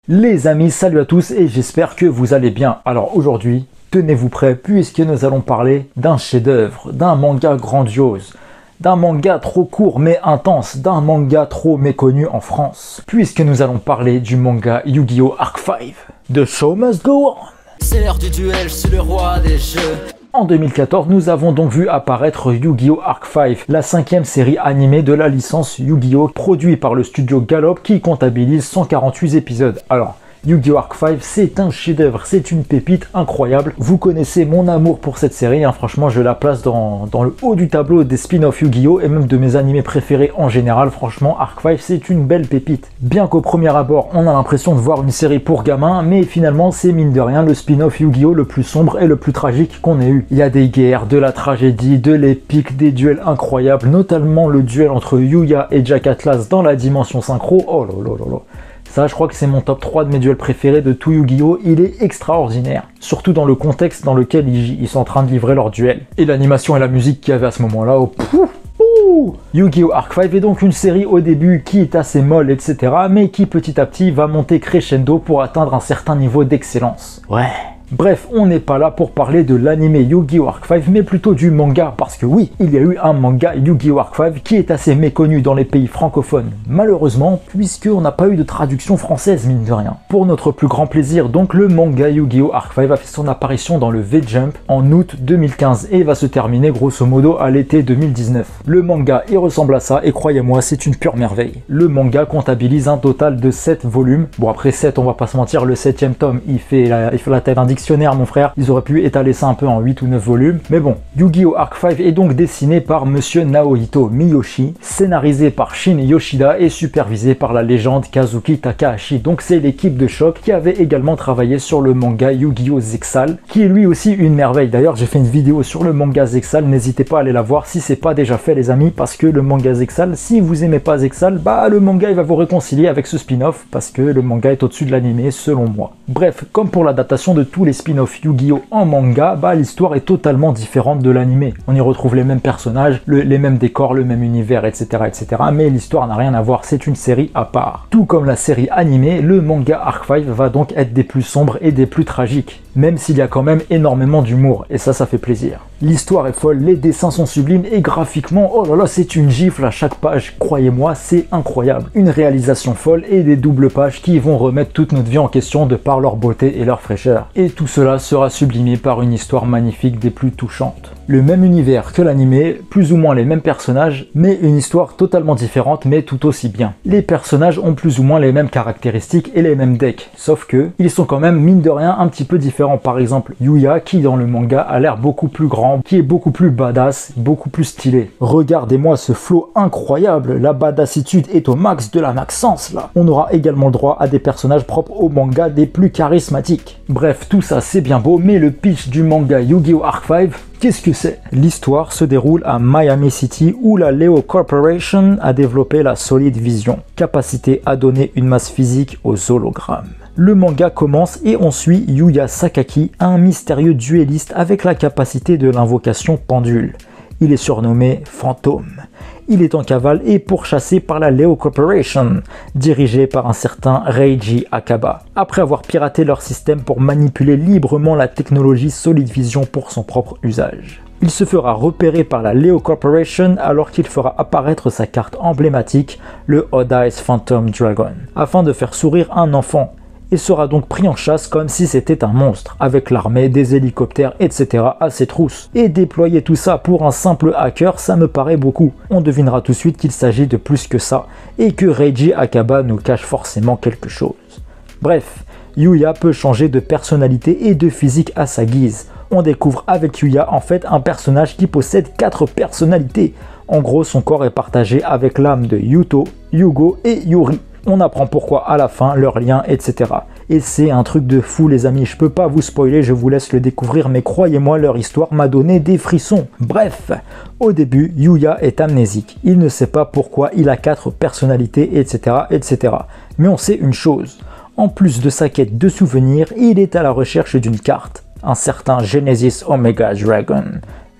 Les amis, salut à tous et j'espère que vous allez bien. Alors aujourd'hui, tenez-vous prêts puisque nous allons parler d'un chef-d'œuvre, d'un manga grandiose, d'un manga trop court mais intense, d'un manga trop méconnu en France. Puisque nous allons parler du manga Yu-Gi-Oh! Arc 5. The show must go on. C'est l'heure du duel, je suis le roi des jeux. En 2014, nous avons donc vu apparaître Yu-Gi-Oh! Arc 5, la 5e série animée de la licence Yu-Gi-Oh! Produit par le studio Gallop qui comptabilise 148 épisodes. Alors, Yu-Gi-Oh! Arc 5, c'est un chef-d'œuvre, c'est une pépite incroyable. Vous connaissez mon amour pour cette série, hein. Franchement, je la place dans le haut du tableau des spin-off Yu-Gi-Oh! Et même de mes animés préférés en général. Franchement, Arc 5, c'est une belle pépite. Bien qu'au premier abord, on a l'impression de voir une série pour gamins, mais finalement, c'est mine de rien le spin-off Yu-Gi-Oh! Le plus sombre et le plus tragique qu'on ait eu. Il y a des guerres, de la tragédie, de l'épique, des duels incroyables, notamment le duel entre Yuya et Jack Atlas dans la dimension synchro. Oh là là là là. Ça, je crois que c'est mon top 3 de mes duels préférés de tout Yu-Gi-Oh! Il est extraordinaire. Surtout dans le contexte dans lequel ils sont en train de livrer leur duel. Et l'animation et la musique qu'il y avait à ce moment-là, oh, Yu-Gi-Oh! Arc 5 est donc une série au début qui est assez molle, etc. mais qui petit à petit va monter crescendo pour atteindre un certain niveau d'excellence. Ouais. Bref, on n'est pas là pour parler de l'anime Yu-Gi-Oh! Arc 5, mais plutôt du manga, parce que oui, il y a eu un manga Yu-Gi-Oh! Arc 5 qui est assez méconnu dans les pays francophones, malheureusement, puisqu'on n'a pas eu de traduction française, mine de rien. Pour notre plus grand plaisir, donc, le manga Yu-Gi-Oh! Arc 5 a fait son apparition dans le V-Jump en août 2015 et va se terminer grosso modo à l'été 2019. Le manga, il ressemble à ça, et croyez-moi, c'est une pure merveille. Le manga comptabilise un total de 7 volumes. Bon, après 7, on va pas se mentir, le 7e tome, il fait la taille d'un dictionnaire, mon frère. Ils auraient pu étaler ça un peu en 8 ou 9 volumes. Mais bon, Yu-Gi-Oh! Arc 5 est donc dessiné par monsieur Naohito Miyoshi, scénarisé par Shin Yoshida et supervisé par la légende Kazuki Takahashi. Donc c'est l'équipe de Shock qui avait également travaillé sur le manga Yu-Gi-Oh! Zexal, qui est lui aussi une merveille. D'ailleurs, j'ai fait une vidéo sur le manga Zexal, n'hésitez pas à aller la voir si c'est pas déjà fait, les amis, parce que le manga Zexal, si vous aimez pas Zexal, bah le manga il va vous réconcilier avec ce spin-off, parce que le manga est au-dessus de l'anime selon moi. Bref, comme pour l'adaptation de tous les spin-off Yu-Gi-Oh! En manga, bah l'histoire est totalement différente de l'anime. On y retrouve les mêmes personnages, les mêmes décors, le même univers, etc. etc. mais l'histoire n'a rien à voir, c'est une série à part. Tout comme la série animée, le manga Arc 5 va donc être des plus sombres et des plus tragiques, même s'il y a quand même énormément d'humour, et ça fait plaisir. L'histoire est folle, les dessins sont sublimes, et graphiquement, oh là là, c'est une gifle à chaque page, croyez-moi, c'est incroyable. Une réalisation folle et des doubles pages qui vont remettre toute notre vie en question de par leur beauté et leur fraîcheur. Et tout cela sera sublimé par une histoire magnifique des plus touchantes. Le même univers que l'anime, plus ou moins les mêmes personnages, mais une histoire totalement différente, mais tout aussi bien. Les personnages ont plus ou moins les mêmes caractéristiques et les mêmes decks, sauf que ils sont quand même, mine de rien, un petit peu différents. Par exemple, Yuya, qui dans le manga a l'air beaucoup plus grand, qui est beaucoup plus badass, beaucoup plus stylé. Regardez-moi ce flow incroyable, la badassitude est au max de la maxence là. On aura également droit à des personnages propres au manga des plus charismatiques. Bref, tout ça c'est bien beau, mais le pitch du manga Yu-Gi-Oh! Arc 5, qu'est-ce que c'est? L'histoire se déroule à Miami City où la Leo Corporation a développé la solide vision, capacité à donner une masse physique aux hologrammes. Le manga commence et on suit Yuya Sakaki, un mystérieux duelliste avec la capacité de l'invocation pendule. Il est surnommé Fantôme. Il est en cavale et pourchassé par la Leo Corporation, dirigée par un certain Reiji Akaba, après avoir piraté leur système pour manipuler librement la technologie Solid Vision pour son propre usage. Il se fera repérer par la Leo Corporation alors qu'il fera apparaître sa carte emblématique, le Odd Eyes Phantom Dragon, afin de faire sourire un enfant, et sera donc pris en chasse comme si c'était un monstre, avec l'armée, des hélicoptères, etc. à ses trousses. Et déployer tout ça pour un simple hacker, ça me paraît beaucoup. On devinera tout de suite qu'il s'agit de plus que ça, et que Reiji Akaba nous cache forcément quelque chose. Bref, Yuya peut changer de personnalité et de physique à sa guise. On découvre avec Yuya en fait un personnage qui possède 4 personnalités. En gros, son corps est partagé avec l'âme de Yuto, Yugo et Yuri. On apprend pourquoi à la fin, leur lien, etc. Et c'est un truc de fou les amis, je peux pas vous spoiler, je vous laisse le découvrir, mais croyez-moi, leur histoire m'a donné des frissons. Bref, au début, Yuya est amnésique, il ne sait pas pourquoi il a 4 personnalités, etc. etc. Mais on sait une chose, en plus de sa quête de souvenirs, il est à la recherche d'une carte, un certain Genesis Omega Dragon,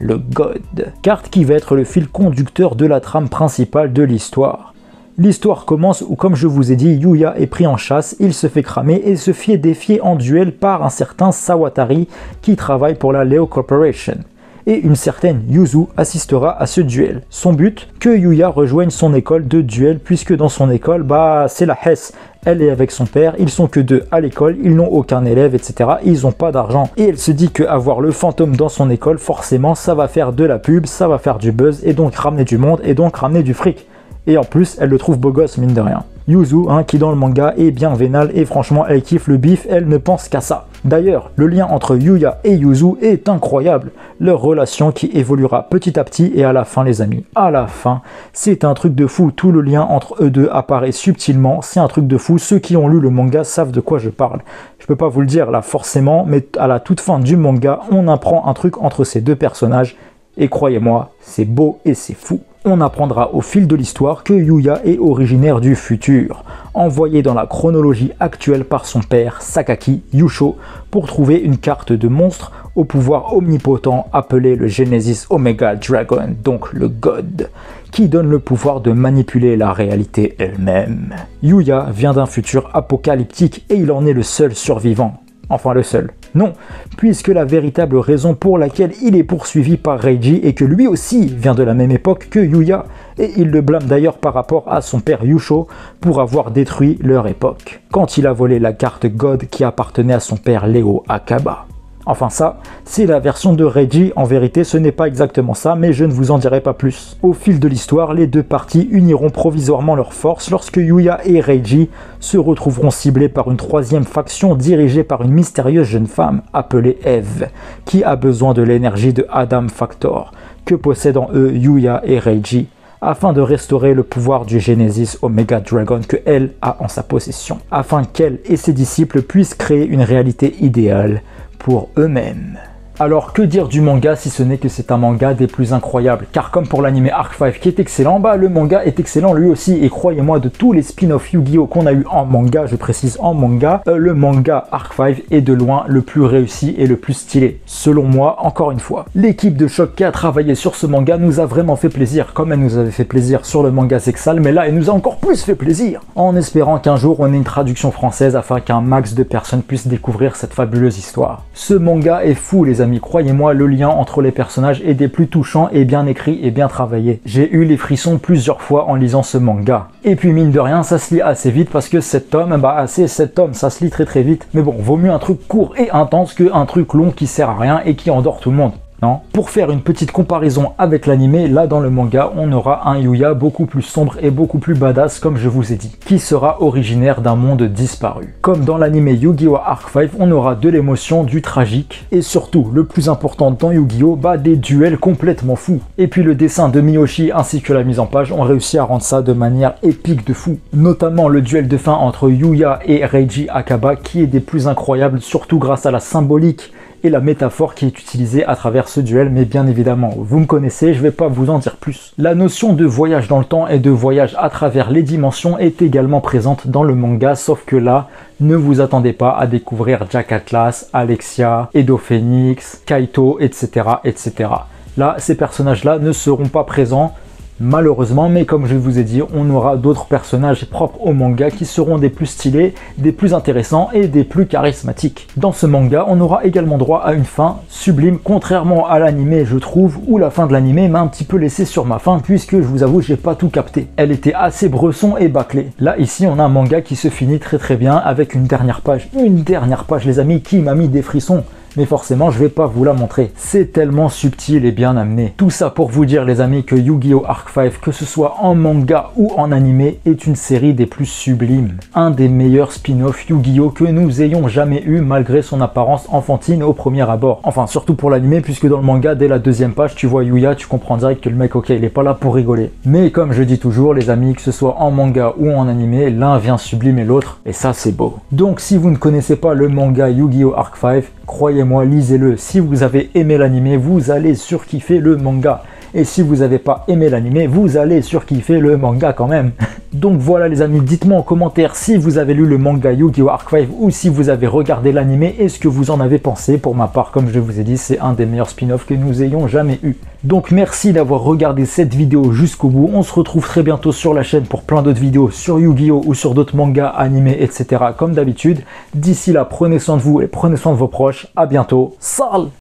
le God. Carte qui va être le fil conducteur de la trame principale de l'histoire. L'histoire commence où, comme je vous ai dit, Yuya est pris en chasse, il se fait cramer et se fait défier en duel par un certain Sawatari qui travaille pour la Leo Corporation. Et une certaine Yuzu assistera à ce duel. Son but, que Yuya rejoigne son école de duel, puisque dans son école, c'est la Hesse. Elle est avec son père, ils sont que 2 à l'école, ils n'ont aucun élève, etc. Ils n'ont pas d'argent. Et elle se dit qu'avoir le fantôme dans son école, forcément, ça va faire de la pub, ça va faire du buzz, et donc ramener du monde, et donc ramener du fric. Et en plus, elle le trouve beau gosse, mine de rien. Yuzu, qui dans le manga est bien vénale, et franchement, elle kiffe le bif, elle ne pense qu'à ça. D'ailleurs, le lien entre Yuya et Yuzu est incroyable. Leur relation qui évoluera petit à petit, et à la fin, les amis, à la fin, c'est un truc de fou. Tout le lien entre eux deux apparaît subtilement, c'est un truc de fou. Ceux qui ont lu le manga savent de quoi je parle. Je peux pas vous le dire là forcément, mais à la toute fin du manga, on apprend un truc entre ces 2 personnages, et croyez-moi, c'est beau et c'est fou. On apprendra au fil de l'histoire que Yuya est originaire du futur, envoyé dans la chronologie actuelle par son père Sakaki Yusho pour trouver une carte de monstre au pouvoir omnipotent appelé le Genesis Omega Dragon, donc le God, qui donne le pouvoir de manipuler la réalité elle-même. Yuya vient d'un futur apocalyptique et il en est le seul survivant. Enfin le seul. Non, puisque la véritable raison pour laquelle il est poursuivi par Reiji est que lui aussi vient de la même époque que Yuya, et il le blâme d'ailleurs par rapport à son père Yusho pour avoir détruit leur époque, quand il a volé la carte God qui appartenait à son père Leo Akaba. Enfin ça, c'est la version de Reiji, en vérité ce n'est pas exactement ça, mais je ne vous en dirai pas plus. Au fil de l'histoire, les 2 parties uniront provisoirement leurs forces lorsque Yuya et Reiji se retrouveront ciblés par une 3e faction dirigée par une mystérieuse jeune femme appelée Eve, qui a besoin de l'énergie de Adam Factor, que possèdent en eux Yuya et Reiji, afin de restaurer le pouvoir du Genesis Omega Dragon que elle a en sa possession, afin qu'elle et ses disciples puissent créer une réalité idéale pour eux-mêmes. Alors que dire du manga si ce n'est que c'est un manga des plus incroyables, car comme pour l'anime Arc 5 qui est excellent, le manga est excellent lui aussi, et croyez-moi, de tous les spin-off Yu-Gi-Oh qu'on a eu en manga, je précise en manga, le manga Arc 5 est de loin le plus réussi et le plus stylé, selon moi, encore une fois. L'équipe de Choc qui a travaillé sur ce manga nous a vraiment fait plaisir, comme elle nous avait fait plaisir sur le manga Sexal, mais là elle nous a encore plus fait plaisir, en espérant qu'un jour on ait une traduction française afin qu'un max de personnes puissent découvrir cette fabuleuse histoire. Ce manga est fou les amis, croyez-moi, le lien entre les personnages est des plus touchants et bien écrit et bien travaillé. J'ai eu les frissons plusieurs fois en lisant ce manga. Et puis mine de rien, ça se lit assez vite parce que 7 tomes, c'est 7 tomes, ça se lit très vite. Mais bon, vaut mieux un truc court et intense qu'un truc long qui sert à rien et qui endort tout le monde. Non. Pour faire une petite comparaison avec l'anime, là dans le manga, on aura un Yuya beaucoup plus sombre et beaucoup plus badass comme je vous ai dit, qui sera originaire d'un monde disparu. Comme dans l'anime Yu-Gi-Oh! Arc 5, on aura de l'émotion, du tragique, et surtout, le plus important dans Yu-Gi-Oh! Des duels complètement fous. Et puis le dessin de Miyoshi ainsi que la mise en page ont réussi à rendre ça de manière épique de fou. Notamment le duel de fin entre Yuya et Reiji Akaba qui est des plus incroyables, surtout grâce à la symbolique et la métaphore qui est utilisée à travers ce duel, mais bien évidemment, vous me connaissez, je vais pas vous en dire plus. La notion de voyage dans le temps et de voyage à travers les dimensions est également présente dans le manga, sauf que là, ne vous attendez pas à découvrir Jack Atlas, Alexia, Edo Phoenix, Kaito, etc., etc. Là, ces personnages-là ne seront pas présents, malheureusement, mais comme je vous ai dit, on aura d'autres personnages propres au manga qui seront des plus stylés, des plus intéressants et des plus charismatiques. Dans ce manga, on aura également droit à une fin sublime, contrairement à l'anime, je trouve, où la fin de l'anime m'a un petit peu laissé sur ma faim, puisque je vous avoue, j'ai pas tout capté. Elle était assez bresson et bâclée. Là, ici, on a un manga qui se finit très bien avec une dernière page. Une dernière page, les amis, qui m'a mis des frissons. Mais forcément, je vais pas vous la montrer. C'est tellement subtil et bien amené. Tout ça pour vous dire, les amis, que Yu-Gi-Oh! Arc 5, que ce soit en manga ou en animé, est une série des plus sublimes. Un des meilleurs spin-off Yu-Gi-Oh! Que nous ayons jamais eu, malgré son apparence enfantine au premier abord. Enfin, surtout pour l'animé, puisque dans le manga, dès la 2e page, tu vois Yuya, tu comprends direct que le mec, ok, il est pas là pour rigoler. Mais comme je dis toujours, les amis, que ce soit en manga ou en animé, l'un vient sublimer l'autre, et ça, c'est beau. Donc, si vous ne connaissez pas le manga Yu-Gi-Oh! Arc 5, croyez-moi, lisez-le. Si vous avez aimé l'anime, vous allez surkiffer le manga. Et si vous n'avez pas aimé l'anime, vous allez surkiffer le manga quand même. Donc voilà les amis, dites-moi en commentaire si vous avez lu le manga Yu-Gi-Oh! Arc 5 ou si vous avez regardé l'anime et ce que vous en avez pensé. Pour ma part, comme je vous ai dit, c'est un des meilleurs spin-offs que nous ayons jamais eu. Donc merci d'avoir regardé cette vidéo jusqu'au bout. On se retrouve très bientôt sur la chaîne pour plein d'autres vidéos sur Yu-Gi-Oh! Ou sur d'autres mangas, animés, etc. comme d'habitude. D'ici là, prenez soin de vous et prenez soin de vos proches. À bientôt. Salut!